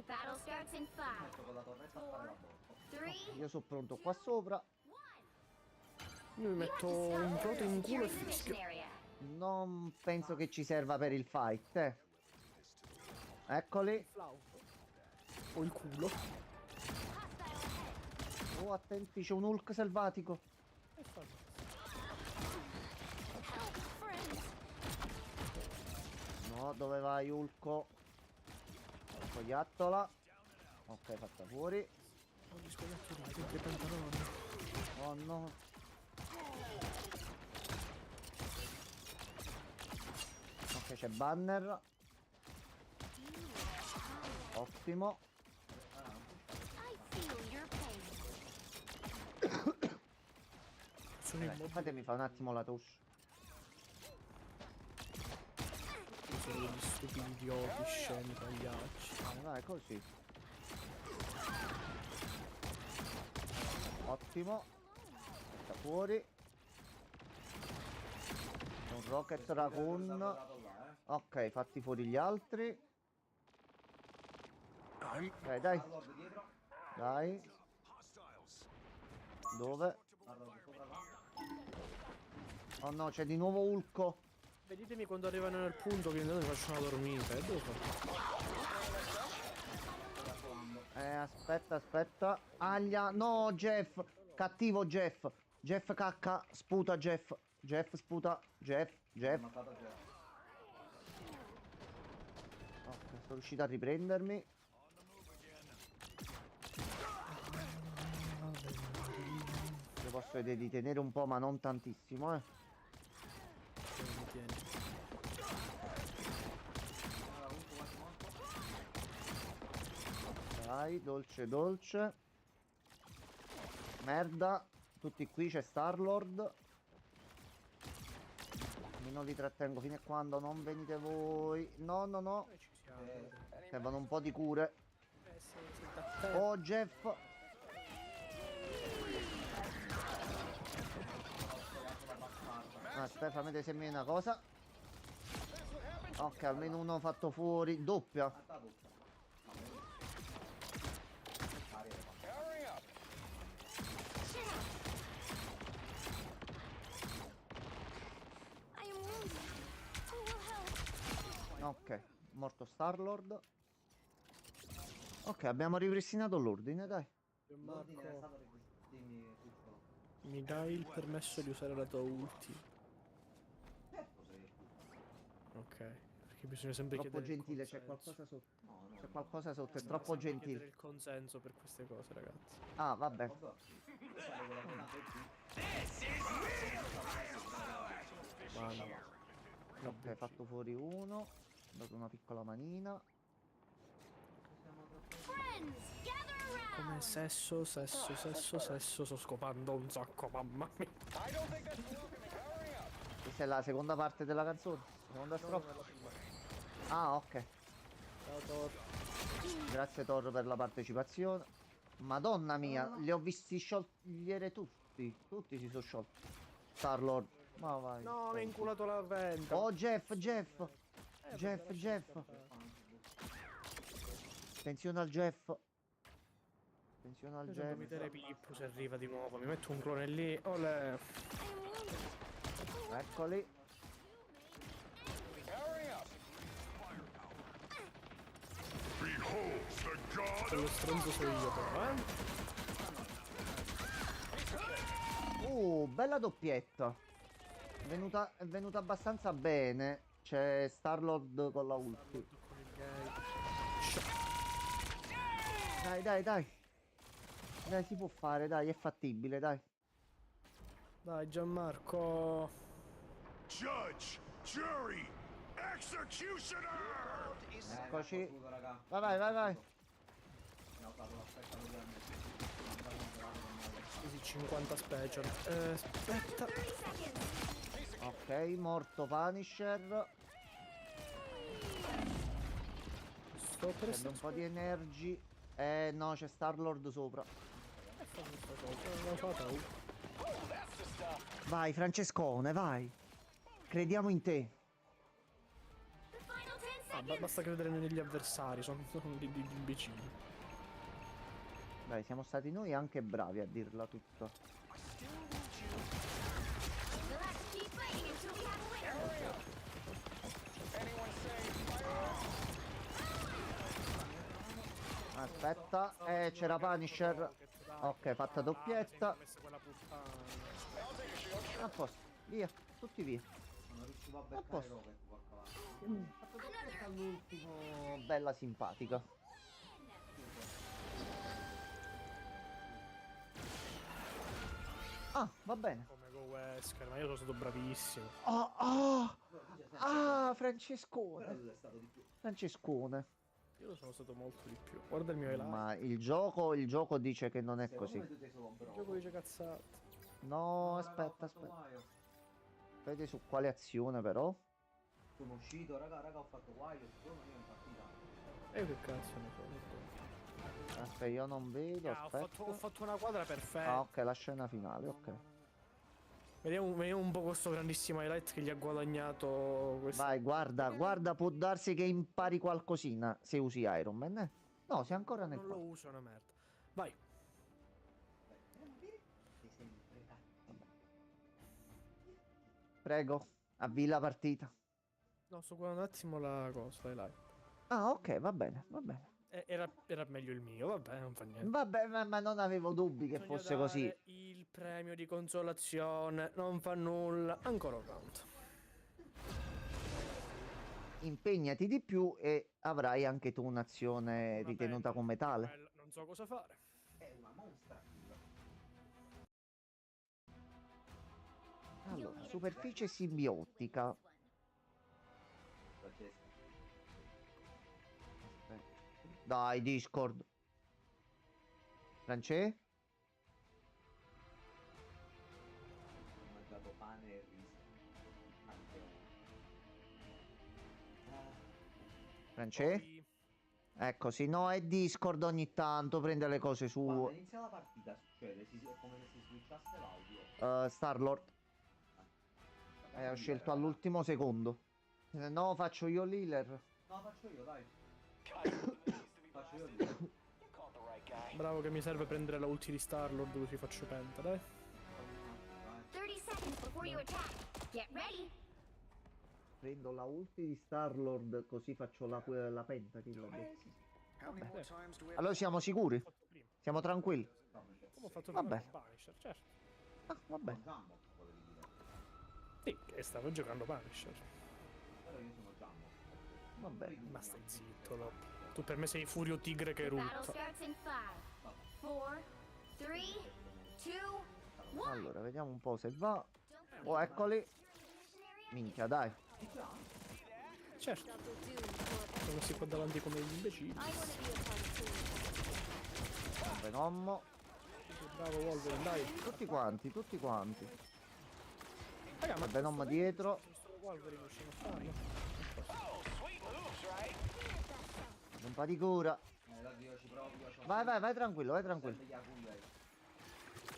Battle starts in 5, Metto con la torretta a fare la botta. 3, Io sono pronto qua sopra. Io mi metto un proto in culo e fischio. Non penso che ci serva per il fight, Eccoli. Flauto. O il culo. Oh, attenti, c'è un Hulk selvatico. No, dove vai, Hulko? Scoiattola. Ok, fatta fuori. Ho gli scoiattolini dentro i pantaloni. Oh no. Ok, c'è banner. Ottimo. I feel your pain. Sono immobile. Fatemi fare un attimo la touch. Sono degli stupidi idioti, scemi, pagliacci. No, è così. Ottimo. Sta fuori. Un Rocket Raccoon. Ok, fatti fuori gli altri. Ok, dai. Lord dietro. Dai. Dove? Lord sopra là. Oh no, c'è di nuovo Hulko. Vedetemi quando arrivano nel punto che intanto mi faccio una dormita. E devo fare? Aspetta, aspetta. Aglia. No, Jeff. Cattivo Jeff. Jeff cacca. Sputa Jeff. Jeff sputa. Jeff. Ho matato già. Ok, sono riuscito a riprendermi. Io posso vedere di tenere un po', ma non tantissimo, Mi tieni. Dai, dolce, dolce. Merda. Tutti qui, c'è Star-Lord. Non li trattengo fino a quando non venite voi. No, no, no. Noi ci siamo. Servono un po' di cure. Sì, da te. Oh, Jeff. Aspetta, fammi vedere se mi viene una cosa. Ok, almeno uno fatto fuori. Doppia. I am wounded. Who will help? Ok, morto Star-Lord. Ok, abbiamo ripristinato l'ordine, dai. L'ordine era Marco, stato dimmi tutto. mi dai il permesso di usare la tua ulti? Certo sei. Ok, perché bisogna sempre Troppo chiedere il gentile, c'è consenso. qualcosa sotto. No, no. C'è qualcosa sotto, è Bisogna troppo sempre chiedere gentile. il consenso per queste cose, ragazzi. Ah, vabbè. Vabbè. Fare quella che tanto è qui. Ma no. Ok, fatto fuori uno. Ho dato una piccola manina. Friends, gather around. Come sesso, sto scopando un sacco, mamma mia. Questa è la seconda parte della canzone. Seconda strofa. Ah, ok. Ciao Thor. Grazie Thor per la partecipazione. Madonna mia, li ho visti sciogliere tutti. Tutti si sono sciolti. Star-Lord. Ma vai. No, mi ha inculato la venta. Oh, Jeff, Jeff. Jeff, Jeff. Attenzione al Jeff. Attenzione al Io sento Jeff. vomitare Pippo se arriva di nuovo. Mi metto un clone lì. Olè. Eccoli. Quello stronzo sono io però, Bella doppietta. È venuta abbastanza bene. C'è Star-Lord con la ulti. Dai, dai, dai. Dai, si può fare, dai, è fattibile, dai. Dai Gianmarco. Judge, jury, executioner! Eccoci. Scusa, raga. Vai, vai, vai, vai. Mi ha dato l'aspetta così. Così 50 special. Aspetta. 30 seconds. Ok, morto Punisher. Sto per Prende essere un po' di energy. No, c'è Star-Lord sopra. l'ho fatta. Vai, Francescone, vai. Crediamo in te. The final 10 seconds. Basta credere negli avversari, sono degli imbecilli. Dai, siamo stati noi anche bravi a dirla tutta. So let's keep fighting until we have a winner. Aspetta, c'era Punisher. Ok, fatta doppietta. A posto, via, tutti via. Non riuscivo a posto. beccare robe qua cavallo. Fatta doppietta all'ultimo, bella simpatica. Ah, va bene. Come go Wesker, ma io sono stato bravissimo. Francescone. Quello è stato di più. Francescone. Io sono stato molto di più. Guarda il mio highlight. Ma il gioco dice che non è Secondo così. me tu sei solo Il bravo. gioco dice cazzate. No, Non aspetta, l'avevo fatto aspetta. mai, io. Vedi su quale azione però. Sono uscito, raga, ho fatto guaio, sono io in partita. E io che cazzo ne so. Aspetta, io non vedo, Ho aspetta. fatto una quadra perfetta. Ah, ok, la scena finale, ok. Vediamo un po' questo grandissimo highlight che gli ha guadagnato questo. Vai, guarda, può darsi che impari qualcosina se usi Iron Man, eh? No, sei ancora nel Non lo quarto. uso, è una merda. Vai. Sei sempre cattivo. Prego, avvii la partita. No, sto guardando un attimo la cosa, highlight. Ah, ok, va bene, va bene. Era meglio il mio, vabbè, non fa niente. Vabbè, ma non avevo dubbi che Bisogna fosse così. dare il premio di consolazione, non fa nulla. Ancora un round. Impegnati di più e avrai anche tu un'azione Va ritenuta bene, come tale. quello, non so cosa fare. È una mostra. Allora, superficie simbiotica. Francesco. Dai, Discord. Francè? Ho mangiato pane e riso. Anche Francè? Poi- Ecco, sì, no, è Discord ogni tanto, prende le cose quando su inizia la partita succede, è come se si switchasse l'audio. Star-Lord. Ho scelto all'ultimo secondo. No, faccio io l'healer. No, faccio io, dai. Faccio io l'idea. Bravo che mi serve prendere la ulti di Star-Lord così faccio penta, dai. 30 seconds before you attack. Get ready. Prendo la ulti di Star-Lord così faccio la penta. Chi l'ha detto? Allora siamo sicuri? L'ho fatto prima. Siamo tranquilli? Come ho fatto Vabbè. prima con Punisher, certo. Ah, vabbè. Jumbo, volevi dire. Sì, che stavo giocando Punisher. Però io sono Jumbo. Vabbè. Ma stai zitto, Lop. Tu per me sei Furio Tigre che The battle rutta. starts in 5, 4, 3, 2, 1. Allora, vediamo un po' se va. Oh, eccoli. Minchia, dai. Certo, sono messi qua davanti come degli imbecilli. I want to be a part of team. Venommo. Bravo Wolverine, dai. Tutti quanti. Raga, ma Venom dietro. questo Wolverine riusciamo a farlo? Un po' di cura. Io ci provo, io c'ho Vai tranquillo, vai tranquillo. sempre gli aculei.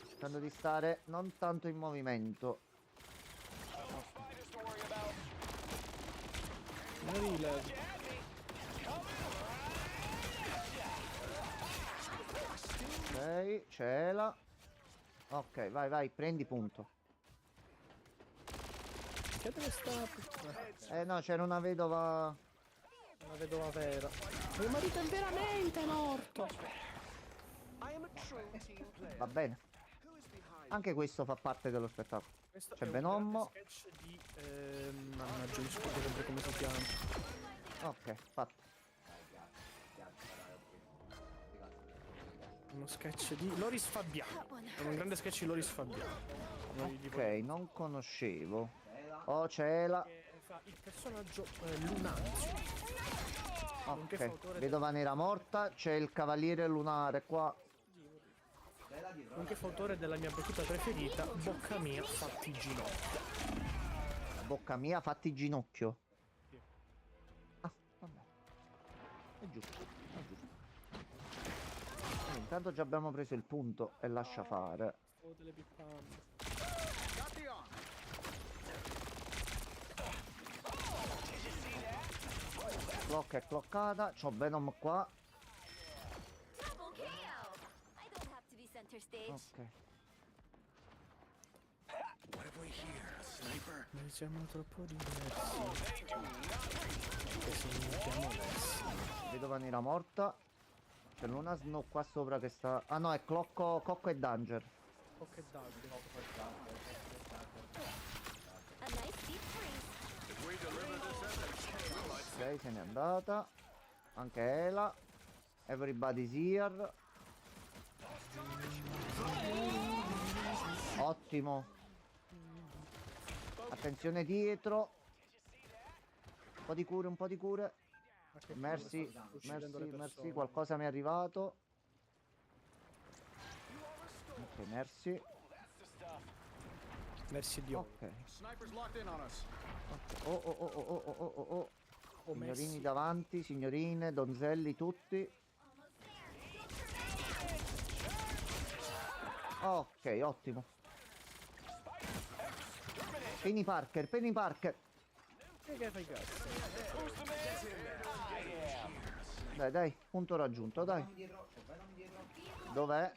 Cercando di stare non tanto in movimento. Healer. Ok, cela. Ok, vai, prendi punto. Che dove sta? No, c'era una vedova. Una vedova vera. Mio marito è veramente morto. Va bene. Anche questo fa parte dello spettacolo. Questo C'è è un Venom. grande sketch di... mannaggia, mi scordo sempre come si chiama. Ok, fatto. Uno sketch di Loris Fabiani. È un grande sketch di Loris Fabiani. Ok, non conoscevo. Oh, cela. Che fa il personaggio Lunazio. nonché Ok, fautore vedova nera morta. C'è il cavaliere lunare qua. nonché fautore della mia battuta preferita, Bocca mia, fatti ginocchio. Bocca mia, fatti ginocchio. Ah, vabbè. È giusto, è giusto. Intanto già abbiamo preso il punto e lascia fare. Stavo telepippando. Clock è cloccata. C'ho Venom qua. Double KO. I don't have to be center stage. Ok. What have we here? A sniper? Noi siamo troppo diversi. Che siamo diversi. Vedova nera morta. C'è Luna Snow qua sopra che sta... Ah no, è Cocco e Danger. Oh che Danger. A nice deep freeze. If we deliver this evidence, we might Ok, se n'è andata. Anche Ela. Everybody's here. Ottimo. Attenzione dietro. Un po' di cure, un po' di cure. Ma che Merci, sta uccidendo le merci, merci. persone. Qualcosa mi è arrivato. Ok, merci. Merci Dio. Ok. Snipers locked in on us. Oh, oh, oh, oh, oh, oh, oh, oh. Oh, Signorini Messi. davanti, signorine, donzelli, tutti. Ok, ottimo. Penny Parker, Penny Parker. Che fai cazzo? Dai, dai, punto raggiunto, dai. Dov'è?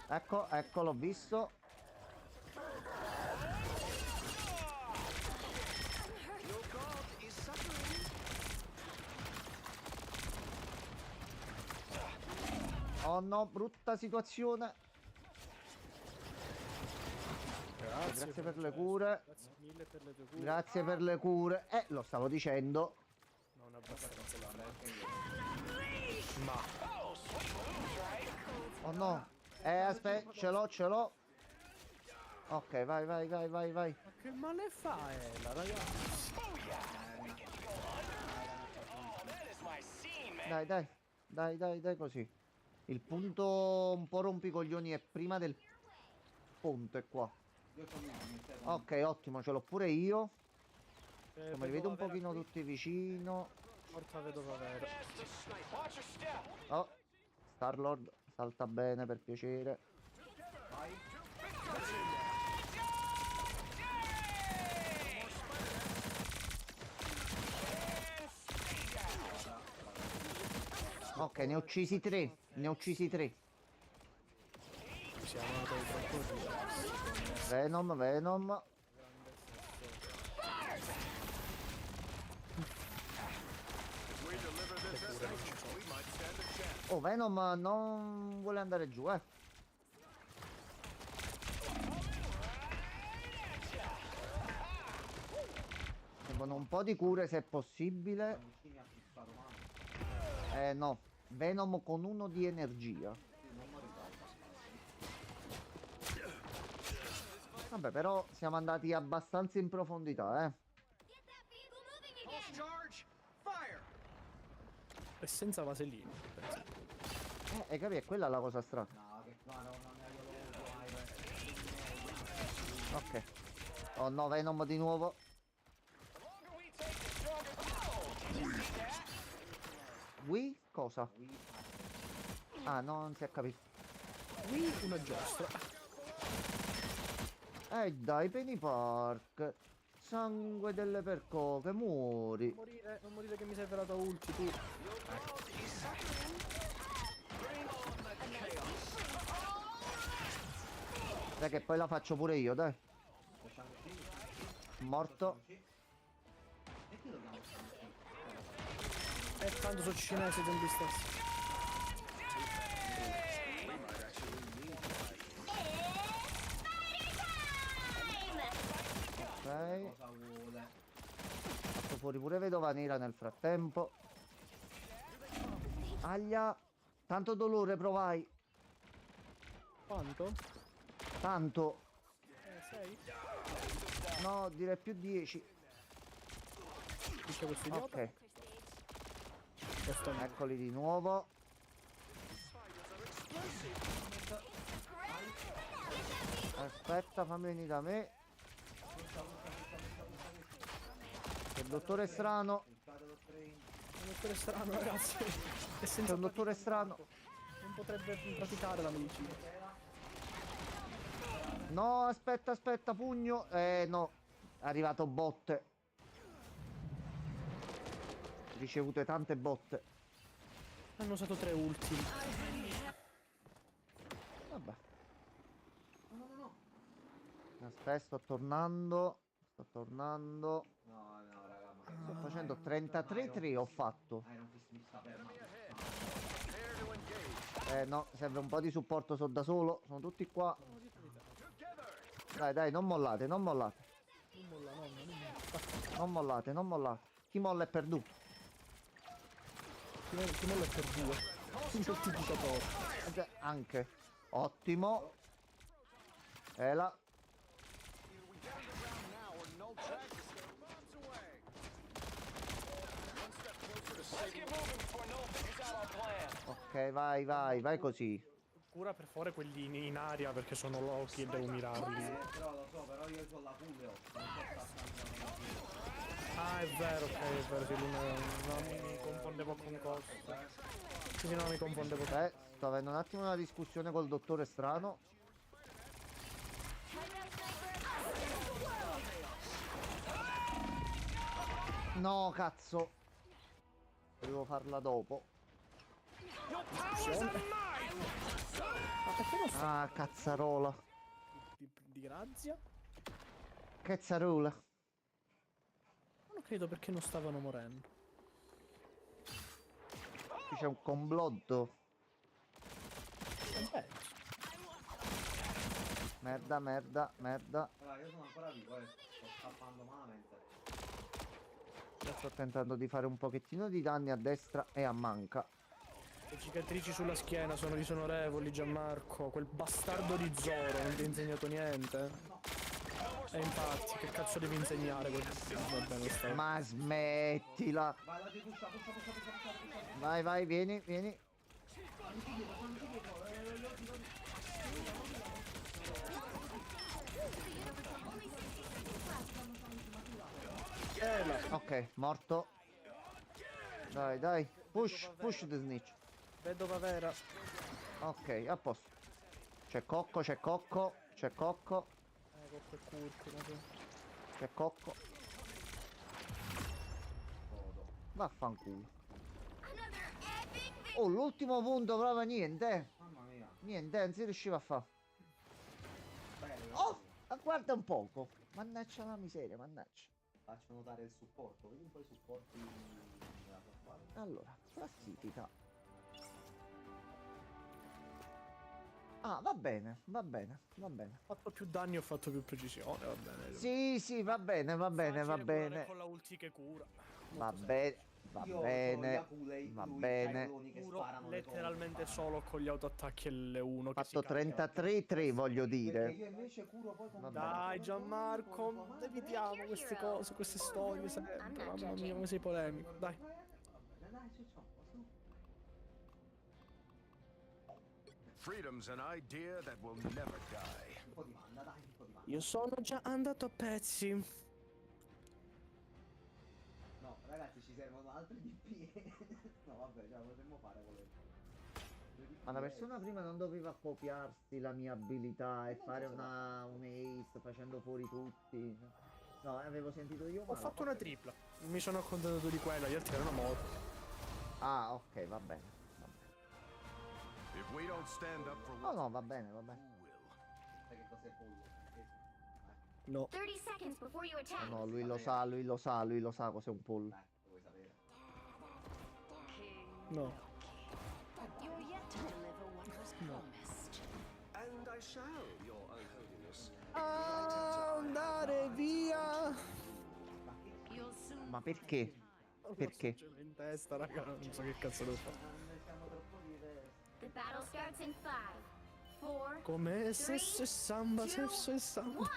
Ecco, ecco, l'ho visto. Oh no, brutta situazione. Grazie per le cure. Grazie mille per le tue cure. Grazie per le cure. Lo stavo dicendo. Non abbastanza. Ma Oh no. Aspetta, ce l'ho, ce l'ho. Ok, vai, vai, vai, vai, vai. ma che male fa la ragazzi? Dai, dai. Dai, dai, dai, così. Il punto un po' rompicoglioni è prima del ponte qua. Ok, ottimo, ce l'ho pure io. Come li vedo un pochino tutti vicino. Porta vedova vera. Oh, Star-Lord, salta bene per piacere. Ok, ne ho uccisi tre. Ne ho uccisi tre. Siamo dei troppo diversi. Venom, Venom. If we deliver this evidence, we might stand a chance. Oh, Venom non vuole andare giù, eh. Servono un po' di cure se è possibile. No. Venom con uno di energia. Vabbè, però siamo andati abbastanza in profondità, eh. Get that vehicle moving again. Charge! Fire! E senza vasellino. Hai capito? È quella la cosa strana. Ok. Oh no, Venom di nuovo. Qui? Cosa? Ah, no, non si è capito. Qui una giostra. Dai, Penny Park. Sangue delle percoche, muori. Non morire che mi serve la tua ulti, tu. Dai che poi la faccio pure io, dai. Morto. E tanto sono cinesi zombie stessi. Ok. Fatto fuori pure vedova nera nel frattempo. Aglia. Tanto dolore provai. Quanto? Tanto. 6? No, direi più 10. C'è questo idiota? Ok. Questo no. Eccoli di nuovo. Aspetta, fammi venire da me. C'è il dottore strano. Un dottore strano, ragazzi. E C'è senza un dottore strano. non potrebbe praticare la medicina. No, aspetta, aspetta, pugno. No. È arrivato botte. ricevute tante botte. Hanno usato 3 ulti. Vabbè. Aspetta, sto tornando. Sto tornando. No, no, raga, ma che Sto facendo 33-3 ho fatto. Iron Fist mi sta fermando. Prepare to engage. No, serve un po' di supporto, sono da solo. Sono tutti qua. Together. Dai, dai, non mollate, non mollate. Non molla, nonna, non molla. Non mollate, non mollate. Chi molla è perduto. Chi molla è per 2. Il moltiplicatore. Anche. Ottimo. E là. Now or no track to stay months away. One step closer to saving. Ok, vai, vai, vai così. Cura per favore quelli in aria perché sono lochi e devo mirarli. Però lo so, però io ho la culeo. Non sto passando. Ah, è vero, ok, è vero, sì, lui no, mi confondevo con cosa. Sì, sì, no, mi confondevo con... Sto avendo un attimo una discussione col dottore strano. No, cazzo. Devo farla dopo. Ma perché non sta Ah, cazzarola. di grazia? Cazzarola. Non credo perché non stavano morendo. Qui c'è un complotto. Vabbè, Merda, merda, merda. Allora, io sono ancora vivo, sto scappando malamente. Io sto tentando di fare un pochettino di danni a destra e a manca. le cicatrici sulla schiena sono disonorevoli, Gianmarco. Quel bastardo di Zoro non ti ha insegnato niente. E infatti, che cazzo devi insegnare? Vabbè, non sta. Ma smettila. Vai, la pusha, pusha. Vai, vai, vieni, vieni. Ok, morto. Dai, dai. Push, push the snitch. Vedova vera. Ok, a posto. C'è Cocco, c'è Cocco, c'è Cocco, Cocco e curcuma, sì. c'è Cocco. Vaffanculo. Oh, l'ultimo punto proprio niente. Mamma mia. Niente, non si riusciva a fare. Bello. Oh, ma guarda un poco. Mannaggia la miseria, mannaggia. Faccio notare il supporto, vedi un po' i supporti della tua squadra. Allora, classifica. Ah, va bene, va bene, va bene. Ho fatto più danni, ho fatto più precisione, va bene. Sì, sì, va bene, va bene, va Facile curare bene. con la ulti che cura. Va bene, va Io bene, Yakulei, va lui, bene. i cloni che Curo sparano le letteralmente cose. solo con gli autoattacchi e L1 che si Fatto caricano. 33-3, voglio Perché dire. io invece curo poi con Dai Gianmarco, evitiamo queste cose, queste storie sempre. Mamma mia, come sei polemico. Dai. Dai, ciccio, su. Freedom's an idea that will never die. Un po' di manda, dai, un po' di manda. Io sono già andato a pezzi. No, ragazzi, ci servono altri DP. No, vabbè, già potremmo fare volendo. Ma la persona prima non doveva copiarsi la mia abilità e fare un ace facendo fuori tutti. No, avevo sentito io Ho male. fatto una tripla. Mi sono accontentato di quella, gli altri erano morti. Ah, ok, va bene. Va bene. If we don't stand up for No, what no, va bene, va bene. we will. Sai che cos'è pollo? No. 30 seconds before you attack. No, lui lo sa, lui lo sa, lui lo sa cos'è un pollo. Dai, lo vuoi sapere? No. You're yet to deliver what was promised. And I shall, Your Unholiness. Andare via. You'll soon Ma perché? Perché? Ce l'ho in testa, raga, non so che cazzo devo fare. Siamo troppo diversi. The battle starts in 5, 4, Come se samba, se samba. 1.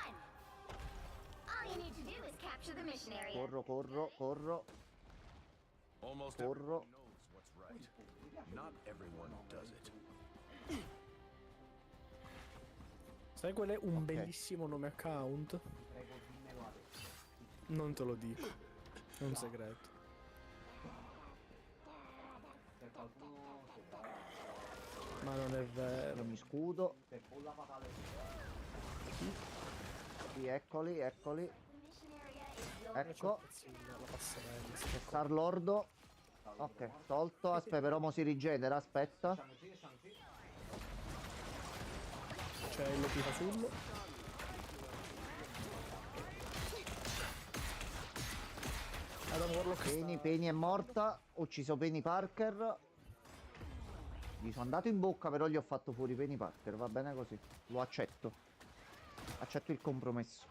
All you need to do is capture the mission area. Corro, corro, corro. Almost Corro. everyone knows what's right. Not everyone does it. Sai qual è un bellissimo nome account? Prego, dimmelo adesso. Non te lo dico. È un segreto. Per qualcuno sopra. Ma non è vero. Io mi scudo. Per polla fatale. Sì, eccoli, eccoli. The mission area is Ecco, La passerella. c'è Star Lordo. Ok, tolto. Aspetta, però mo si rigenera, aspetta. Shang-Chi, Shang-Chi. C'è il fasullo. Adam Warlock Penny è morta. Ho ucciso Penny Parker. Gli sono andato in bocca, però gli ho fatto fuori Penny Parker. Va bene così. Lo accetto. Accetto il compromesso.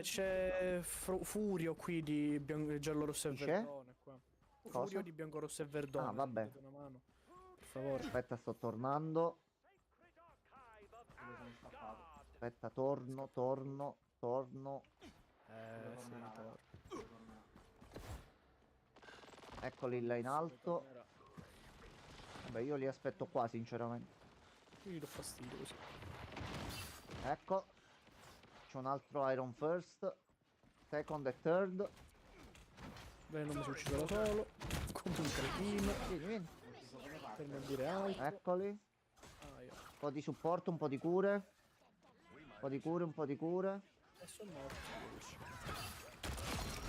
c'è Furio qui di giallo, rosso e Chi c'è? verdone qua. Cosa? Furio di bianco, rosso e verdone. Ah, se vabbè. date una mano, per favore. Aspetta, sto tornando. Dove sono scappato? Aspetta, torno. Sì, torno. Eccoli là in alto. Vabbè, io li aspetto qua, sinceramente. Io do fastidio così. Ecco. C'è un altro Iron First. Second e third. Beh, non mi sono ucciso da solo. Come un cretino. Vieni. Per non dire altro. Eccoli. Ah, io. Un po' di supporto, un po' di cure. Un po' di cure. E sono morto.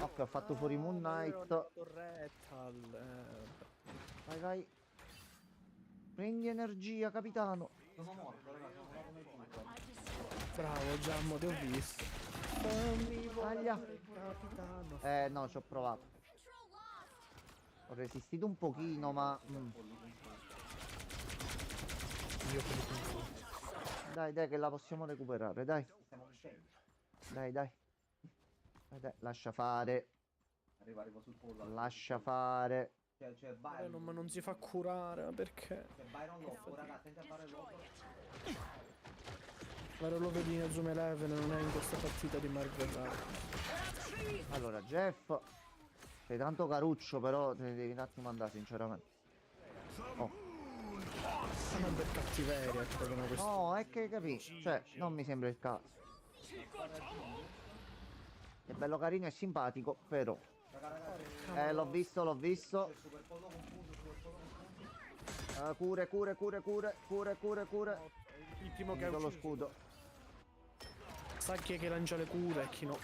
Ok, ho fatto fuori Moon Knight. Torretta. Vai. Prendi energia, capitano. Sono morto, raga, sono morto come tutto. Bravo, Giammo, ti ho visto. Taglia. Capitano. No, ci ho provato. Ho resistito un pochino, ma... Io quello con Dai, che la possiamo recuperare, dai. Stiamo vincendo. Dai, lascia fare. Arrivo sul pollo. Lascia fare. C'è Byron. ma non si fa curare, ma perché? C'è Byron Loco, raga, attenti a fare Loco. Fare lo vedi in Zoom Eleven non è in questa partita di Marvel Rivals. Allora, Jeff. Sei tanto caruccio, però te ne devi un attimo andare, sinceramente. Oh. Ma non per cattiveria, è proprio una questione. No, è che capisci. Cioè, non mi sembra il caso. È bello carino e simpatico, però. Raga, L'ho visto. c'è super pollo confuso, super pollo confuso. Cure. Il primo che ha Uso lo ucciso. scudo. Sa chi è che lancia le cure e chi no.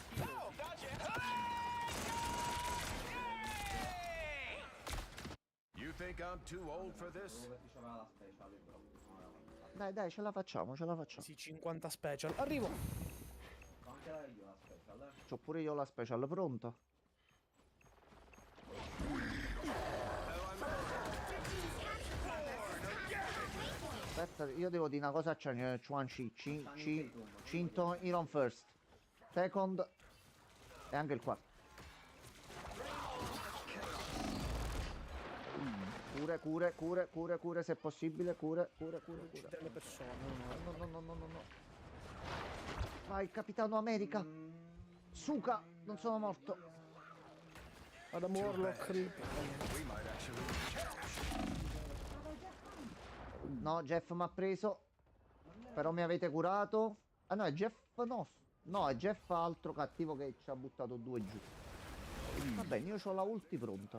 You think I'm too old for this? Dove c'aveva la special, però. Non aveva fatto. Dai, ce la facciamo. Sì, 50 special. Arrivo. Ma anche la io la special, C'ho pure io la special pronta. Aspetta, io devo dire una cosa a Chuan Chi. Cinto Iron First. Second. E anche il quarto. Cure se è possibile. Cure. Delle persone. No. Vai, Capitano America. Suka, non sono morto. Adam Warlock. We might actually. No, Jeff mi ha preso. Però mi avete curato. Ah no, è Jeff no. No, è Jeff altro cattivo che ci ha buttato due giù. Va bene, io ho la ulti pronta.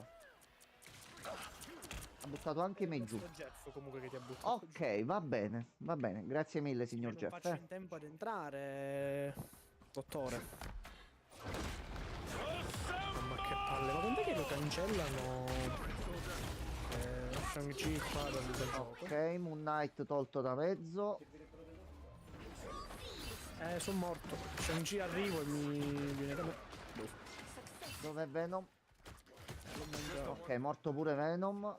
Ha buttato anche me giù. Jeff comunque che ti ha buttato. Ok, va bene. Grazie mille, signor Non Jeff. faccio in tempo ad entrare, dottore. Ma che palle, ma quando è che lo cancellano? Shang-Chi qua dal gioco. Ok, Moon Knight tolto da mezzo. Sono morto. Shang-Chi arrivo e mi viene da me. Dov'è Venom? L'ho mangiato. Ok, morto pure Venom.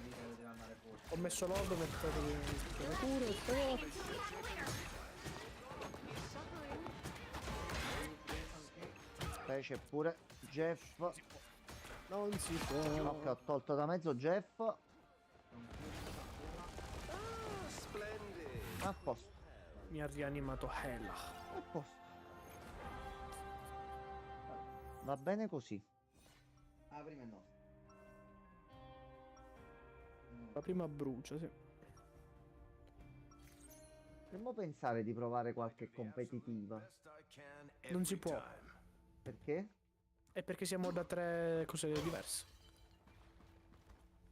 lì deve andare fuori. Ho messo l'ordo per fare pure, per favore. C'è pure Jeff. Non si può. Ok, ho tolto da mezzo Jeff. Splendid. A posto. Mi ha rianimato Hela. A posto. Va bene così. Ah, prima no. La prima brucia, sì. Potremmo pensare di provare qualche competitiva. Best I can Non si every può. time. Perché? È perché siamo da tre cose diverse.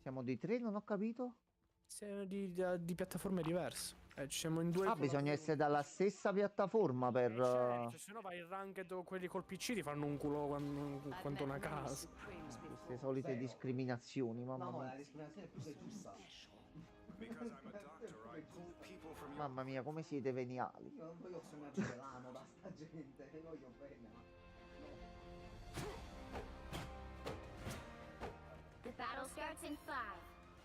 Siamo di tre, non ho capito. Siamo di piattaforme diverse. Ci siamo in due. Ah, bisogna essere dalla stessa piattaforma per... Cioè, se no vai in ranked o quelli col PC ti fanno un culo quanto una casa. queste solite discriminazioni, mamma No, mia. la discriminazione più che giusta. Because I'm a doctor, I pull people from your Mamma mia, come siete veniali. Io non voglio come celano da sta gente, voglio bene, ma... The battle starts in 5,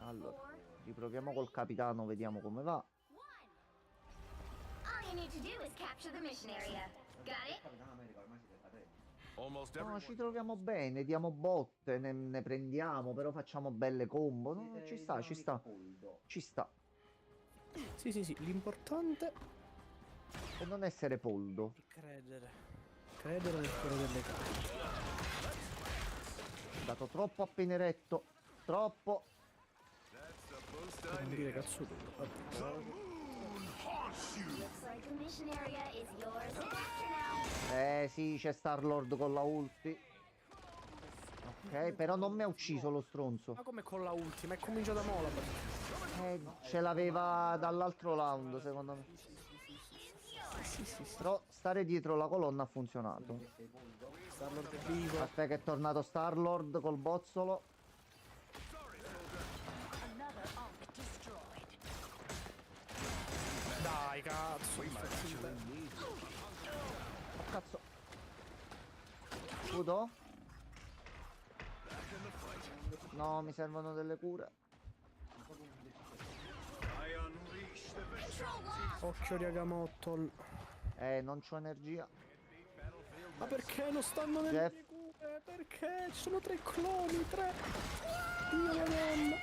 Allora, 4, riproviamo col capitano, vediamo come va. 1. All you need to do is capture the mission area. Got it? Capitano America, ormai siete fratelli. almost No, everyone. ci troviamo bene, diamo botte, ne prendiamo, però facciamo belle combo. No, Siete ci il sta, mio ci amico sta, Poldo. ci sta. Sì, sì, sì, l'importante E non essere poldo. è credere. Credere nel cuore delle carte. Ho dato troppo appena eretto. Troppo. That's the boost Per I non dire need. cazzo duro. Vabbè. Looks like the mission area is yours to capture now. Sì, c'è Star-Lord con la ulti. Ok, però non mi ha ucciso lo stronzo. Ma come con la ultima? È cominciata mola. Ce l'aveva dall'altro round, secondo me. Sì, sì, sì. Però stare dietro la colonna ha funzionato. Star-Lord è vivo. Aspetta che è tornato Star-Lord col bozzolo. Another Ark destroyed. Dai, cazzo. Oh cazzo. Scudo? No, mi servono delle cure. I unleash the beast. Occhio di Agamotto. Non c'ho energia. Ma perché non stanno nelle Jeff. mie cure? Perché? Ci sono 3 cloni, 3. Dio madonna.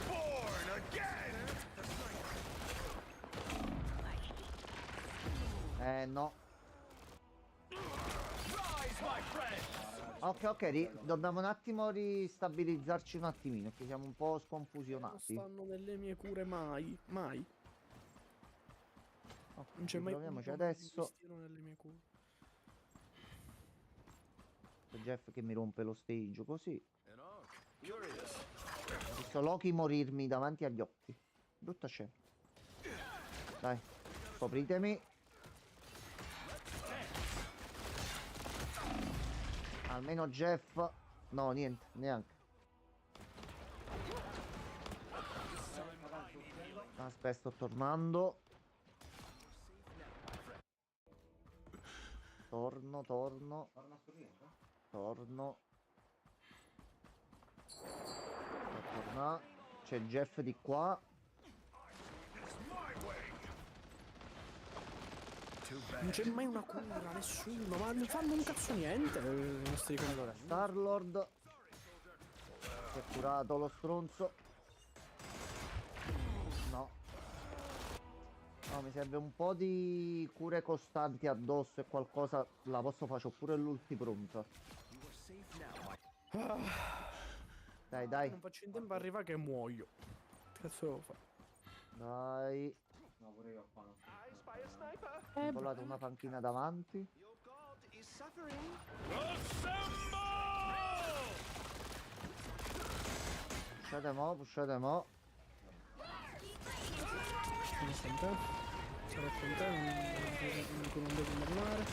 Born again. No. Rise, my friend. Ok, ok, dobbiamo un attimo ristabilizzarci un attimino, che siamo un po' Non sconfusionati. stanno nelle mie cure mai. Mai. Ok, Non c'è mai proviamoci punto che adesso. mi stiano nelle mie cure. C'è Jeff che mi rompe lo stage così. An Ark. Curious. Ho visto Loki morirmi davanti agli occhi. Brutta scena. Dai, copritemi. Almeno Jeff. No, niente, neanche. Aspetta, sto tornando. Torno. Torna a Sorrento? Torno. Torna. C'è Jeff di qua. Non c'è mai una cura, nessuno. Ma non fanno un cazzo niente. I nostri giocatori. Star-Lord. Si è curato lo stronzo. No. No, mi serve un po' di cure costanti addosso e qualcosa la posso fare, c'ho pure l'ulti pronta. Dai, dai, Non faccio in tempo a arrivare che muoio. Che cazzo devo fare? dai. No, pure io qua no. I spy a sniper. Ho volato una panchina davanti. Your god is suffering. Pushate mo. Sono con te. Sarò con te. Non devo mollare.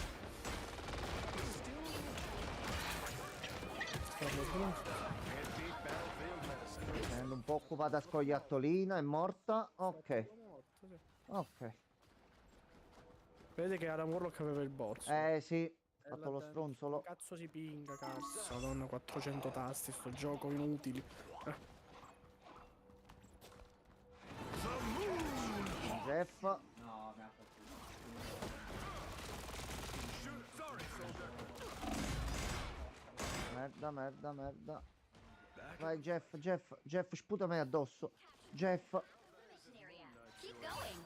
Starlo pronto. Tenendo un po' occupata scoiattolina, è morta. Ok, Morto, sì. ok. Vedete che Adam Warlock aveva il bozzo. Sì, ho fatto lo stronzolo. Cazzo si pinga, cazzo. Madonna, 400 tasti, sto gioco inutili. Jeff. No, mi ha fatto. Merda. Vai Jeff, sputami addosso. Jeff. Mission area. Keep going.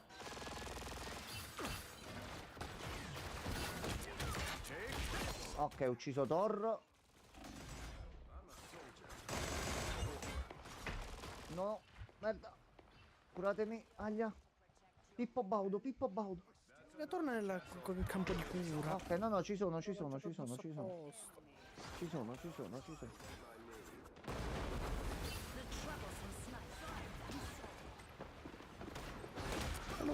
Ok, ho ucciso Thor. No, merda. Curatemi, aglia. Pippo Baudo. Torna nel campo di cura. Ok, no, ci sono. Posto. Ci sono. The troublesome sniper.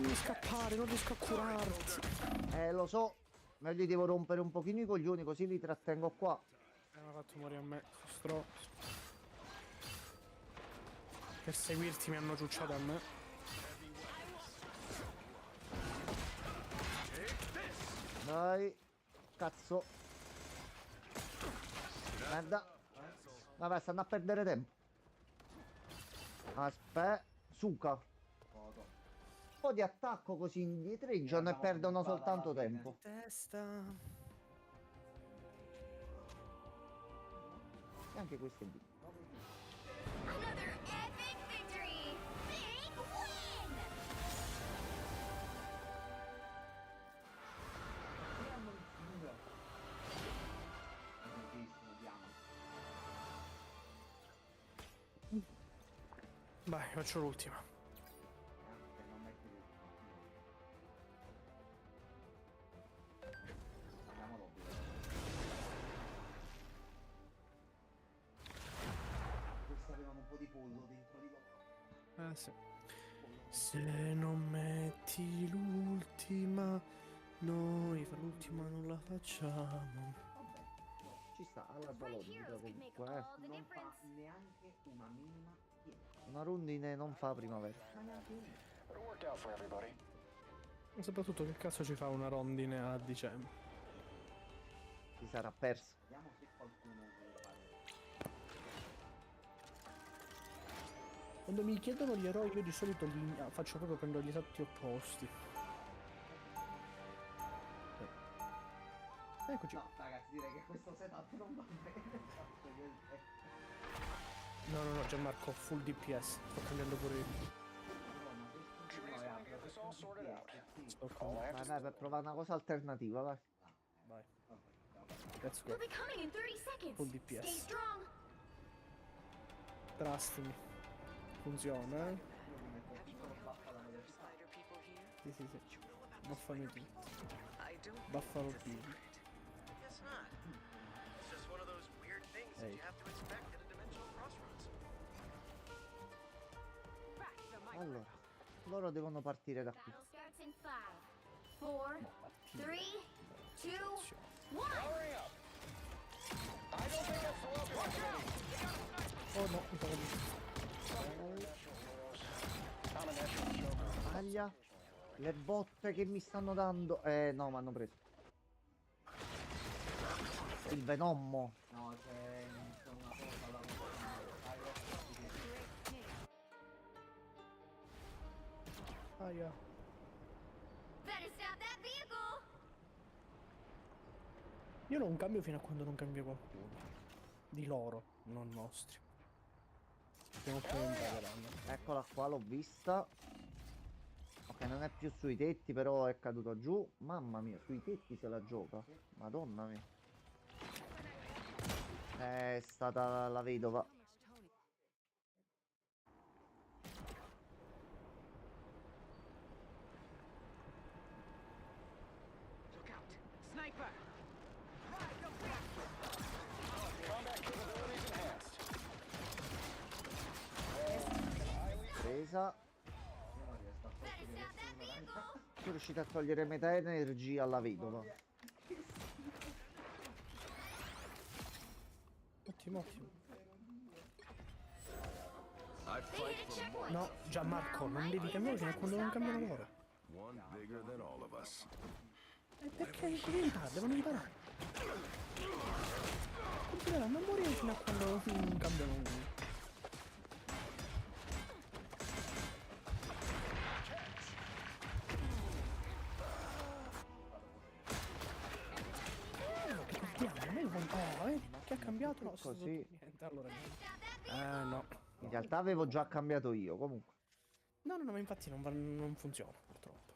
fammi scappare, non riesco a curarti. Lo so, ma gli devo rompere un pochino i coglioni così li trattengo qua. Mi ha fatto morire a me, stronzo. Per seguirti mi hanno ciucciato a me. Dai, cazzo. Merda. Vabbè, stanno a perdere tempo. Aspetta, suca. Foto. Un po' di attacco così indietreggiano e perdono soltanto tempo. Testa. E anche questo è lì. Another epic victory! Big win! Tantissimo, diamo. Vai, faccio l'ultima. Se non metti l'ultimo. Andiamo dopo. Questo avevamo un po' di pollo dentro di loro. Sì. Se non metti l'ultima, noi per l'ultima non la facciamo. Ci sta, alla Right ballonica heroes could make comunque. all the Non fa difference. neanche una minima piega. Una rondine non fa primavera. Ma neanche una. But it worked out for everybody. E soprattutto che cazzo ci fa una rondine a dicembre? Si sarà persa. Vediamo se qualcuno vuole fare. Quando mi chiedono gli eroi io di solito faccio proprio prendo gli esatti opposti. Eccoci. No, ragazzi, direi che questo setup non va bene. Faccio che- No, Gianmarco, full DPS. Sto cambiando pure io. No, ma se Trees continuo a gonna get this all sorted out. sì. Sto All I cambiando. have Vai, to vai, per provare una cosa alternativa, vai. Vai, Ok, let's go. We'll be coming in 30 seconds. Full DPS. Stay strong. Trust me. Funziona, eh? Have you encountered other spider people here? Sì. Baffami tu. I don't Buffalo think it's a Bill. secret. I guess not. It's just one of those weird things that Hey. you have to expect at a dimensional crossroads. Allora, loro devono partire da qui. Battle starts in 5, 4, 3, 2, 1. Powering up. I don't think that's the welcome committee. Oh no, mi stavo di. I'm a national joker. Aglia. Le botte che mi stanno dando. No, mi hanno preso. Il venommo. No, c'è una cosa da Aia. Better stop that vehicle. Io non cambio fino a quando non cambia qualcuno. Di loro, non nostri. Stiamo più impareranno. Eccola qua, l'ho vista. Ok, non è più sui tetti, però è caduto giù. Mamma mia, sui tetti se la gioca. Madonna mia. È stata la vedova. Combat capabilities enhanced. Presa. Better stop that vehicle. Sono riuscito a togliere metà energia alla vedova. Ottimo. They hit a checkpoint. No, Gianmarco, non devi cambiare fino a quando non cambiano loro. One bigger than all of us. E perché devono riparare? Continueranno a morire fino a quando non cambiano uno. Che ha cambiato? No, Così. niente, allora niente. No. In realtà avevo già cambiato io, comunque. No, ma infatti non funziona, purtroppo.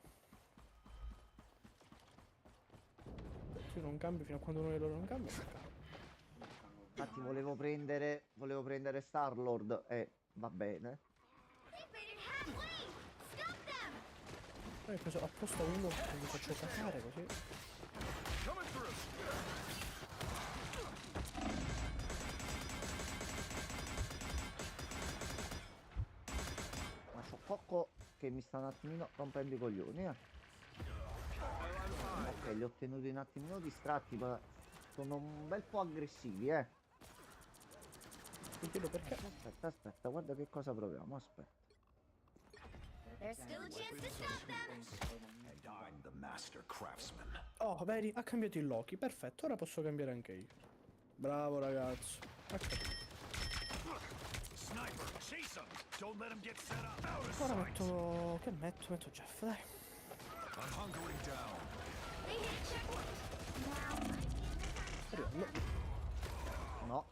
Se io non cambio fino a quando uno di loro non cambia, non cambio. Infatti volevo prendere Star-Lord e va bene. They've made it halfway. Stop them. Poi ho preso apposta uno che mi faccio cacare così. Coming through. Ma c'ho poco che perché mi sta un attimino rompendo i coglioni, Ok, li ho tenuti un attimino distratti, ma sono un bel po' aggressivi, Mi chiedo perché. Aspetta, guarda che cosa proviamo, aspetta. There's still a chance to stop them. And I'm the master craftsman. Oh, vedi, ha cambiato il Loki. Perfetto, ora posso cambiare anche io. Bravo ragazzo. Ok. Sniper, chase him! Don't let him get set up. Out of Ora sight! metto... Che metto? Metto Jeff, dai. I'm hunkering down. They hit checkpoint. Now might be the time to stop them. No.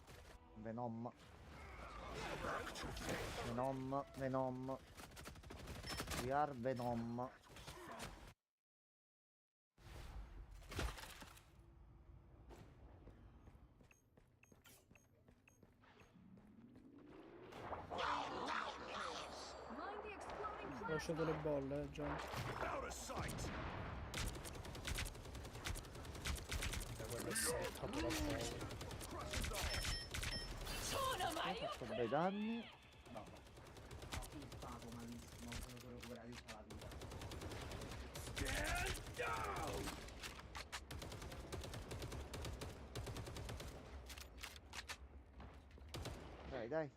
Venom. We are Venom. Mind the exploding Ho lasciato le bolle, John. Out of sight! Quello è settato da fuori. Ho fatto bei danni. Vabbè. Ho filtrato malissimo, sono solo recuperati tutta la vita. Stand down! Dai.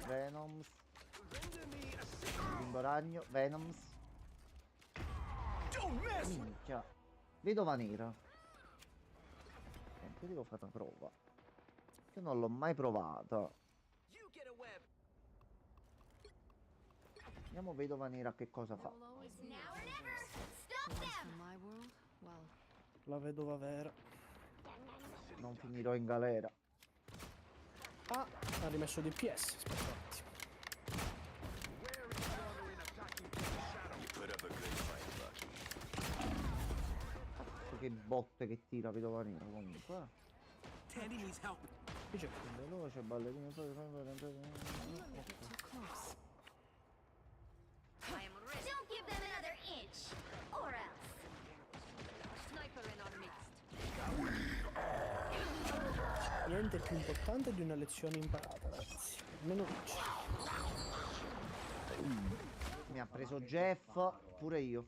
Venoms. Bimbo ragno, Venoms. Don't mess with Minchia. Vedova nera. Io devo fare una prova. Io non l'ho mai provata. You get a web. Vediamo vedova nera che cosa fa. will always be Now or never. Stop in them. my world. Well, La vedova vera. Non finirò in galera. Ah, ha rimesso DPS. Aspetta un attimo. put up a good fight, Lucky. Che botte che tira vedova nera comunque. Tandy needs help. Qui c'è Veloce, ballerino. too close. I am ready. Don't give them another inch, or else. Sniper in our midst. niente più importante di una lezione imparata, ragazzi. Almeno dici. Mi ha preso Jeff, pure io.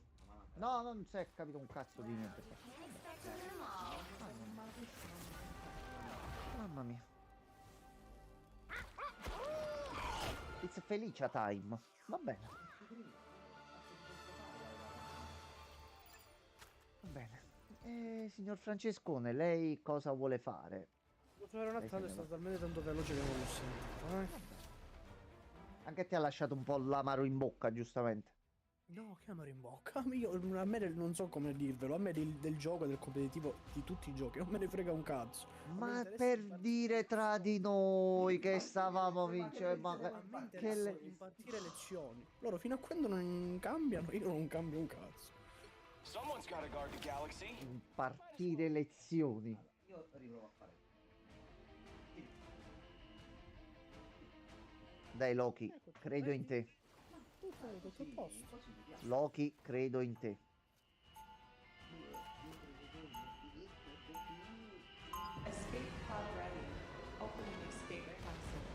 No, non si è capito un cazzo di niente. Can't expect to win them all. Mamma mia. It's Felicia time. Va bene. Va bene. Signor Francescone, lei cosa vuole fare? Era un attimo, è stato talmente tanto veloce che non l'ho sentito. Anche te ha lasciato un po' l'amaro in bocca, giustamente. No, che amaro in bocca. A me non so come dirvelo. A me del gioco, del competitivo, di tutti i giochi, non me ne frega un cazzo. Ma per dire tra di noi che stavamo vincendo, A me interessa impartire lezioni. Loro fino a quando non cambiano, io non cambio un cazzo. Someone's gotta guard the galaxy. impartire lezioni. Io riprovo a fare. Dai Loki, credo in te. Tutto a posto. Loki, credo in te. Escape pod ready. Opening escape capsule.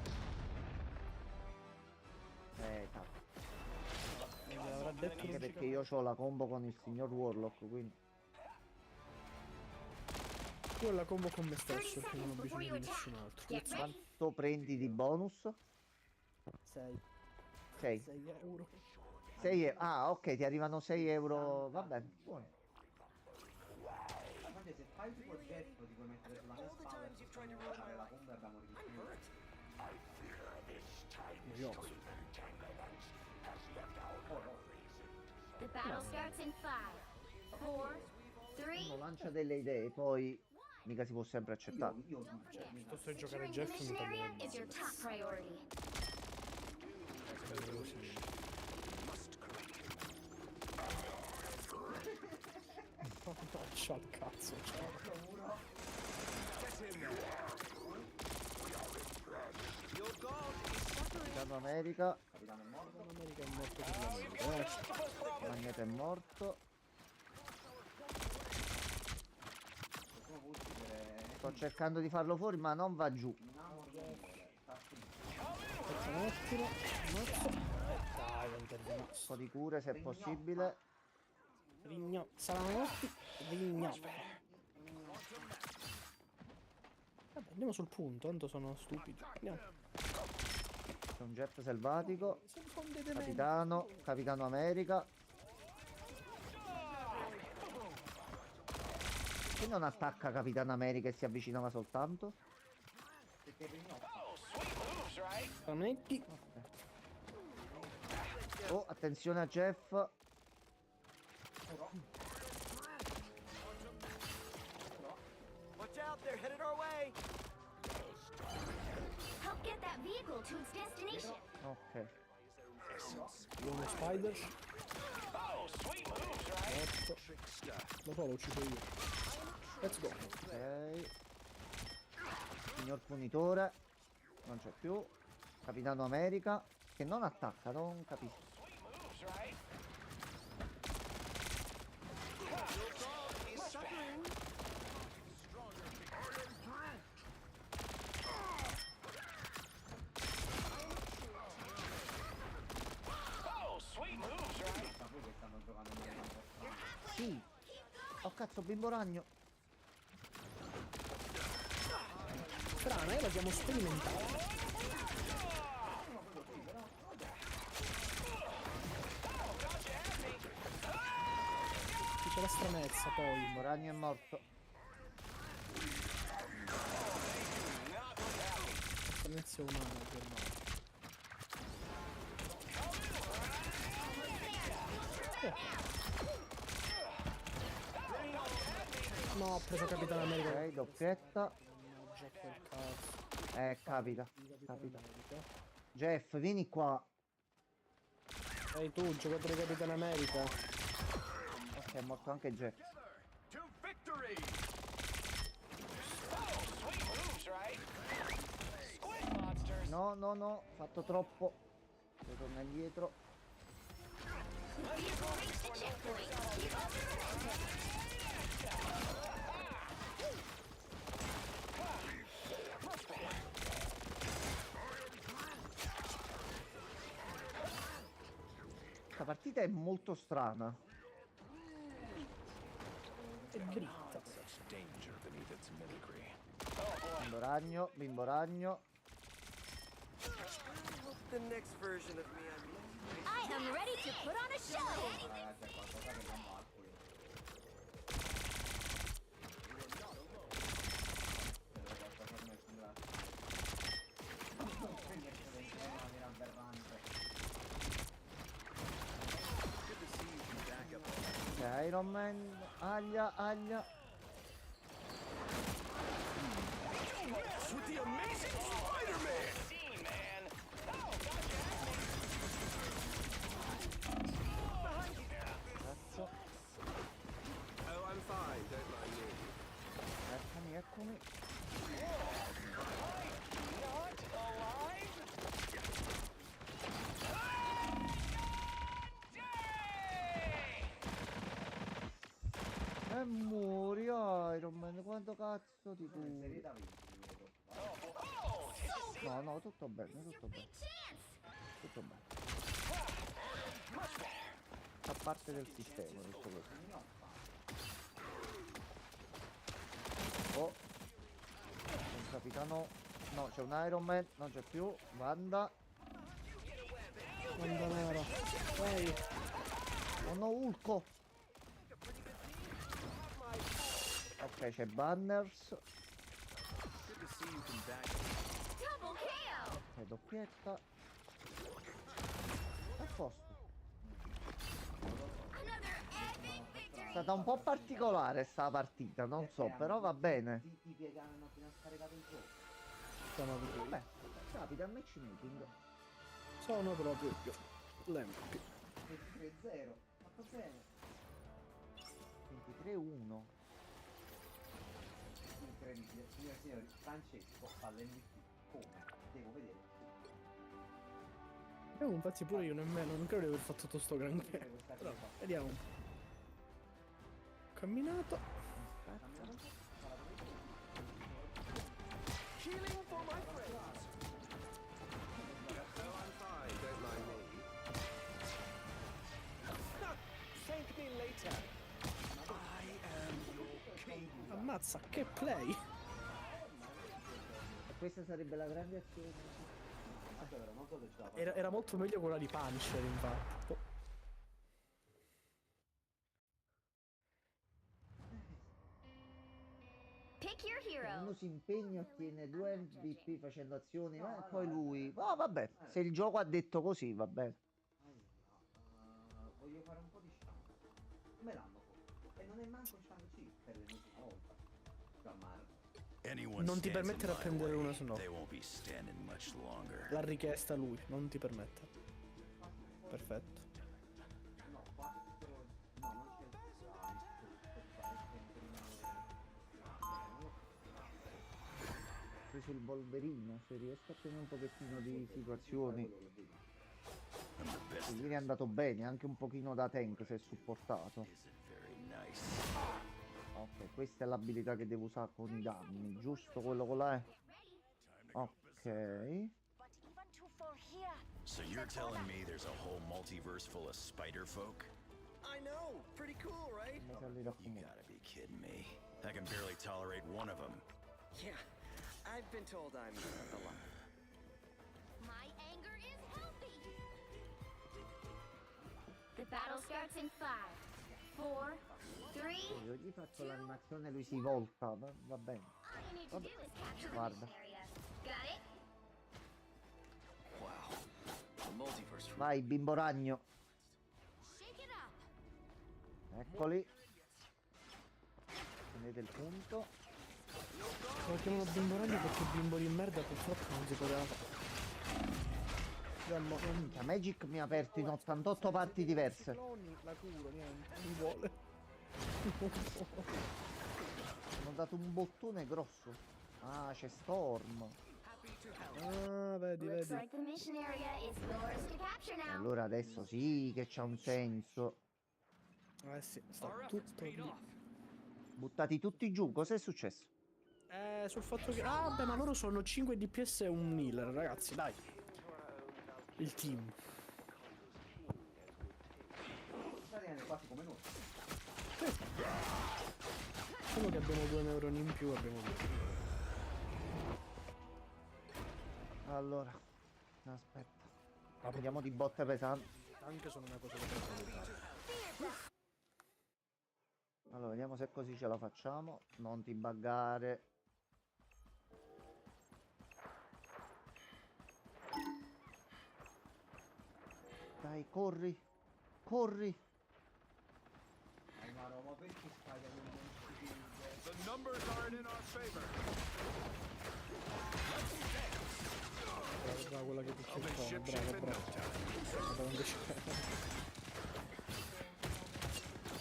Tappo. Mi avrà detto Anche perché io ho la combo con il signor Warlock, quindi. io ho la combo con me stesso 30 perché non ho seconds before bisogno you di attack. nessun altro. Get ready. Quanto prendi di bonus? 6 6. euro. 6 Ah, ok, ti arrivano 6 euro. Va bene, buono. Ma se fai tipo il getto ti puoi mettere sulla mia spalla e possiamo fare la combo e abbiamo rivisto. Noioso. The battle starts in 5, 4, 3. Uno lancia delle idee, poi mica si può sempre accettare. Piuttosto che giocare Securing the Jeff mi mission area taglio is your top priority. Faccia al cazzo, ciao. Your god is suffering. Capitano America, L'America è morto per l'America. Magneto è morto. Sto cercando di farlo fuori, ma non va giù. Aspetta un attimo. Ammazzo. Dai, non ti Un po' di cure se è possibile. Rigno. Saranno morti. Rigno. Vabbè, andiamo sul punto, tanto sono stupidi. Andiamo. C'è un jet selvatico. Sono dei dementi. Capitano America. Perché non attacca Capitano America e si avvicinava soltanto? Rametti. Oh, attenzione a Jeff. Watch out, they're headed our way. Help get that vehicle to its destination. Ok. Uno spider. Morto. Lo so, l'ho ucciso io. Let's go. Ok. Signor punitore. Non c'è più. Capitano America. Che non attacca, non capisco. Sì. Oh cazzo, bimbo ragno. Strana, io l'abbiamo sperimentato. C'è la stranezza poi. Bimbo ragno è morto. La stranezza umana per me. No, ho preso Capitano America. Ok, doppietta. Mannaggia quel cazzo. Capita. Jeff, vieni qua. Ehi tu, giocatore di Capitano America. Ok, è morto anche Jeff. To victory! No, no, no, fatto troppo. Devo tornare indietro. Vehicle reached the checkpoint. Questa partita è molto strana. È dritta. Danger beneath its mimicry. Bimbo ragno, bimbo ragno. The next version of me, I mean. I am ready to put on a show. Ragazzi, è qualcosa che non va qui. Vedo qualcosa come sulla... Quindi è una vera aberrante. Good to see you can back up all Ok, Iron Man. Aglia, aglia. With the amazing Spider-Man! Cazzo. Oh, I'm fine, don't mind me. Eccomi, eccomi. E muori Iron Man, quanto cazzo ti tu? Serietà, vedo. No, no, tutto bene, tutto bene. Big chance. Tutto bene. Fa parte del sistema, tutto questo. Oh. C'è un capitano. No, c'è un Iron Man, non c'è più. Wanda. Manda nera. Vai. Oh no, Ulco. Ok, c'è Banners. Good to see you can back Double KO. Ok, doppietta. A posto. Another epic victory. È stata un po' particolare sta partita, non so, però va bene. Ti piegano fino a scaricato il gioco. Siamo abituati. Beh, capita al matchmaking. Sono proprio io. L'MVP. 3-0. Fatto bene. 23-1. Incredibile. Signore e signori, Francesco fa l'MVP. Come? Devo vedere. Infatti pure io nemmeno, non credo di aver fatto tutto sto granché. Però, vediamo. Camminato. Healing for my friends. Well, I'm fine, don't mind me. Thank me later. I am your king. Ammazza, che play! E questa sarebbe la grande azione. Aspetta, però, non so se ce la faccio. Era molto meglio quella di Punisher, infatti. Oh. Pick your Uno hero. si impegna, ottiene 2 MVP facendo azioni, ma poi lui... Oh, vabbè, se il gioco ha detto così, va bene. Voglio fare un po' di sciampo. Me l'hanno fatto. E non è manco sciampo, sì, per l'ennesima volta. Gianmarco. Non ti permettere a prendere una se no. They won't be standing much longer. L'ha richiesta lui, non ti permette. Perfetto. No, fatto... No, non c'è... Preso il Wolverino, se riesco a tenere un pochettino di situazioni. Ieri è andato bene, anche un pochino da tank se è supportato. Ok, questa è l'abilità che devo usare con i danni, giusto quello con la E. Ok. But even too far here. So you're telling me there's a whole multiverse full of spider folk? I know. Pretty cool, right? Mi salirà You comunque. gotta be kidding me. I can barely tolerate one of them. Yeah. I've been told I'm a lot. My anger is healthy. The battle starts in 5, 4, 3. Io gli faccio l'animazione, lui si volta, va bene. All you need to do is capture the Guarda. mission area. Got it? Wow. The multiverse. Vai, bimbo ragno. Shake it up. Eccoli. Prendete il punto. Lo chiamo bimbo ragno perché bimbo di merda purtroppo non si poteva fare. Andiamo. Minchia, Magic mi ha aperto in 88 parti diverse. Cloni, la curo, niente, non vuole. Mi ho dato un bottone grosso. Ah, c'è Storm. Ah, vedi, Looks vedi. like the mission area is yours to capture now. Allora adesso sì che c'ha un senso. Eh sì, sta tutto lì. Buttati tutti giù, cos'è successo? Sul fatto che... Ah, beh, ma loro sono 5 DPS e un healer, ragazzi, dai. Il team. Italiani quasi come noi. Solo che abbiamo 2 neuroni in più, abbiamo vinto. Allora, aspetta. Vediamo di botte pesanti. Anche sono una cosa da valutare. Allora, vediamo se così ce la facciamo. Non ti buggare. Dai, corri. Corri. Ma no, ma perché stai da non si vede? The numbers aren't in our favor. Brava quella che ti I'll be cercava, ship shape brava, in no brava. time. Guarda quando c'è.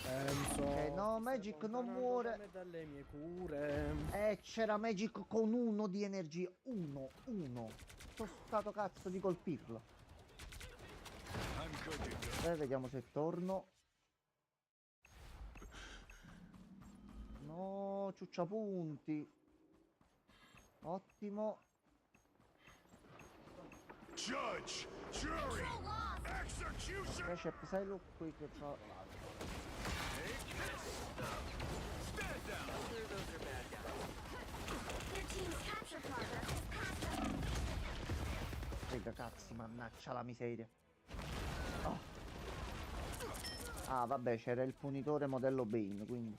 Enzo. No, Magic non muore. Allontanato dalle mie cure. C'era Magic con 1 di energia. 1. Sto stato cazzo di colpirlo. I'm good to go. Vediamo se torno. No, ciuccia punti. Ottimo. Judge, jury, execution. Recep, sai lo qui che fa. Stand down. Their team's capture progress is past us. Rega, cazzi, mannaggia la miseria. Oh. Ah, vabbè, c'era il punitore modello Bane, quindi.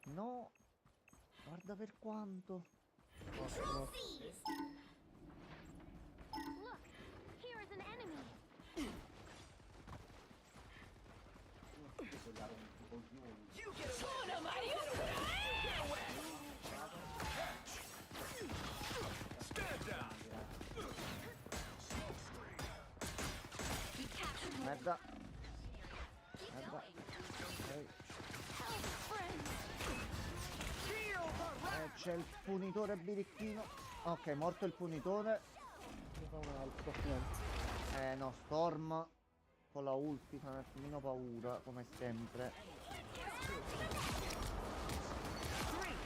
No. Guarda per quanto. Control seized. Look, here is an enemy. Stand down. We captured more. Merda. Keep Merda. going. Ok. Help, friends. C'è il punitore birichino. Ok, morto il punitore. Ne fa un altro, niente. No, Storm. con la ulti fa un attimino paura, come sempre.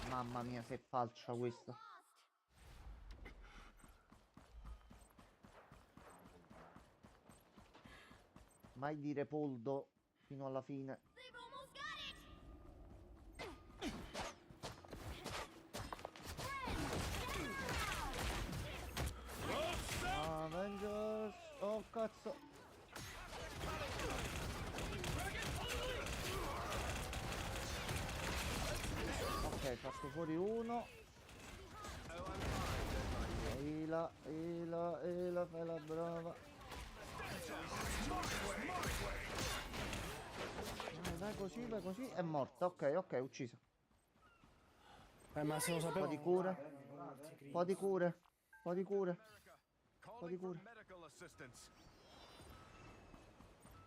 Mamma mia, se è falcia questa. Mai dire poldo fino alla fine. They've almost got it! Avengers! Oh cazzo! Ok, fatto fuori uno. Ila, fai la brava. Vai così, è morta. Ok, uccisa. Ma se lo Un sapevo. po' di cure. Un po' di cure. Calling for medical assistance.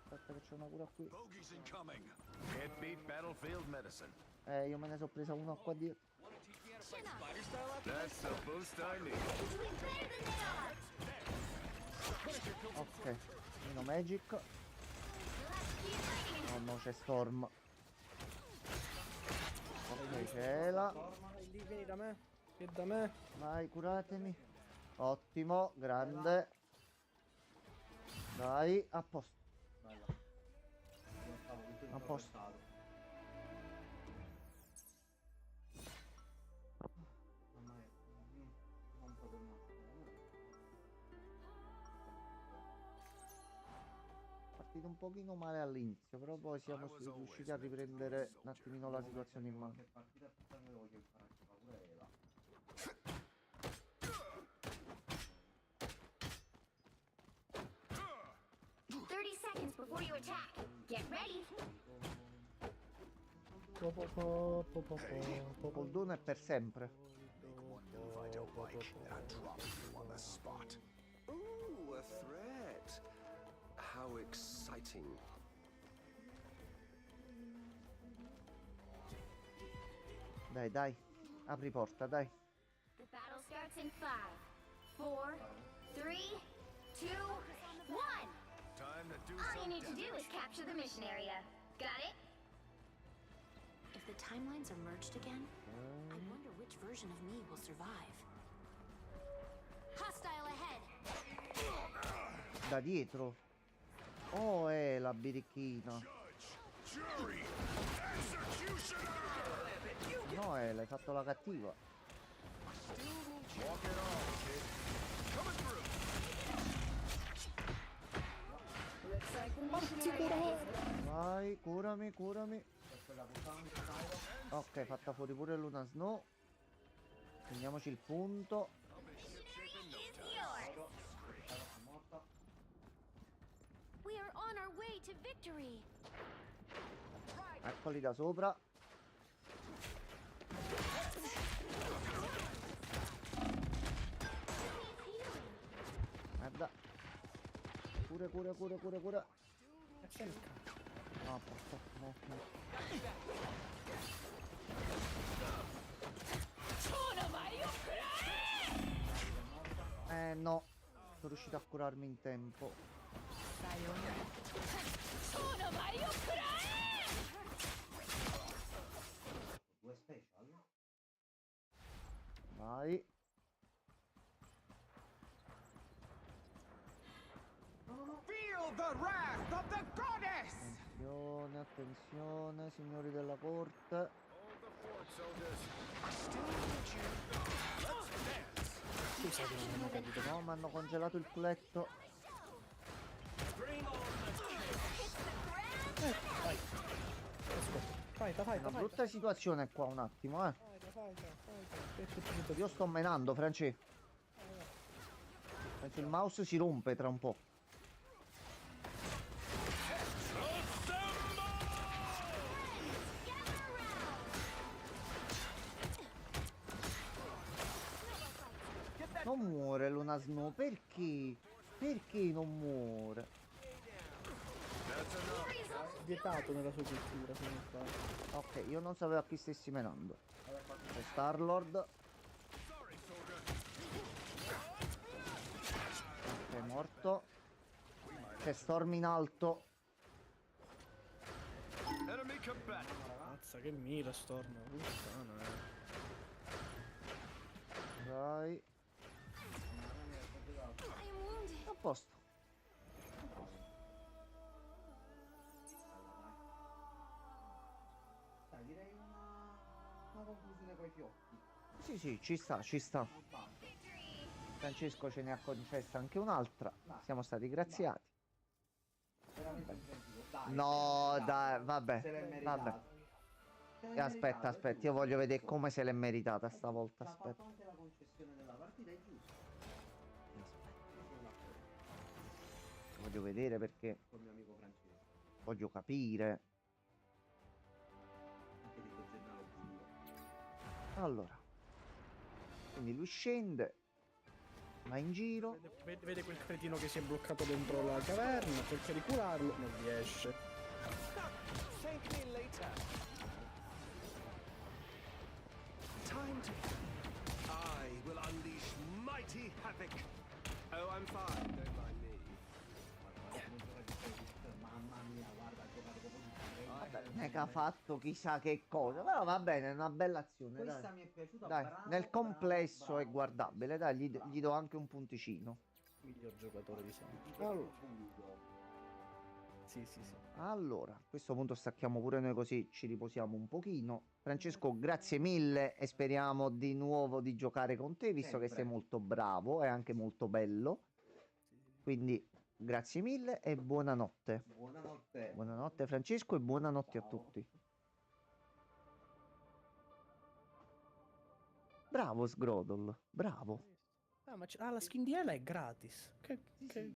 Aspetta che c'è una cura qui. Bogies incoming. Can't beat battlefield medicine. Io me ne sono presa una qua dietro. That's the boost I need. Ok. Meno magic. Oh no, c'è Storm. Ok, c'è la. Vieni da me. Vieni da me. Vai, curatemi. Ottimo, grande. Dai, a posto. Bella. Non stavo tutto A posto. introversato. Mamma mia. Non proprio male. Partito un pochino male all'inizio, però poi siamo riusciti a riprendere un attimino la situazione in mano. Che partita più grande voglio imparare a pure Ela. 30 seconds before you attack. Get ready. Polduno è per sempre. Move I don't like and drop you on the spot. Ooh, a threat. How exciting. Dai, apri porta, dai. The battle starts in 5, 4, 3, 2, 1. Time to do All you some need to do damage. is capture the mission area. Got it? If the timelines are merged again, I wonder which version of me will survive. Hostile ahead. Da dietro. Oh, la birichina. Jury, executioner. No, l'hai fatto la cattiva. Walk it on, kid. Coming through. Looks like the mission area is Vai, curami. Ok, fatta fuori pure Luna Snow. Prendiamoci il punto. yours. We are on our way to victory. Eccoli da sopra. Merda. Cura. No, posto. No. No. Sono riuscito a curarmi in tempo. Due special? Vai. Feel the wrath of the goddess. Attenzione, signori della corte. Hold the fort, soldiers. I still need you. Let's dance. No, mi hanno congelato il culetto. Fai. Una brutta situazione qua un attimo, Io sto menando, Franci. Penso il mouse si rompe tra un po'. Non muore Luna Snow, perché? Perché non muore? Vietato nella sua cultura, come fa. Ok, io non sapevo a chi stessi menando. C'è Star-Lord. Ok, morto. C'è Storm in alto. combatant. Mazza che mira storm, puttana, Dai. I am wounded. A posto. Dai, direi una conclusione coi fiocchi. Sì, sì, ci sta, ci sta. Non fatto. Francesco ce ne ha concessa anche un'altra. Siamo stati graziati. Veramente offensivo. Dai, No, se l'è dai, meritato. vabbè, Se l'è vabbè. meritato. Se l'è E aspetta, meritato, è aspetta, io giusto, voglio è vedere giusto. come se l'è meritata stavolta. Ci ha Aspetta. fatto anche la concessione della partita, è giusto. Io sono d'accordo Voglio vedere perché col mio amico Francesco. voglio capire. Anche detto Gennaro Bullo. Allora. Quindi lui scende. Va in giro. Vede quel cretino che si è bloccato dentro la caverna, cerca di curarlo, non riesce. Thank me later. Time to. I will unleash mighty havoc. Oh, I'm fine. Don't mind me. Mamma mia, guarda, ha giocato proprio di Vabbè, non è che ha fatto chissà che cosa. Però va bene, è una bella azione. Questa Dai, mi è piaciuta, dai, bravo, nel complesso bravo, è bravo, guardabile. Dai, bravo. gli do anche un punticino. Miglior giocatore di sempre. Allora. Sì, sì, sì. Allora, a questo punto stacchiamo pure noi così ci riposiamo un pochino. Francesco, grazie mille e speriamo di nuovo di giocare con te, visto che Sempre. sei molto bravo e anche molto bello. Quindi grazie mille e buonanotte. Buonanotte. Buonanotte Francesco e buonanotte a Ciao. tutti. Bravo Sgrodol, bravo. Ah, ma la skin di Ela è gratis. Sì, sì.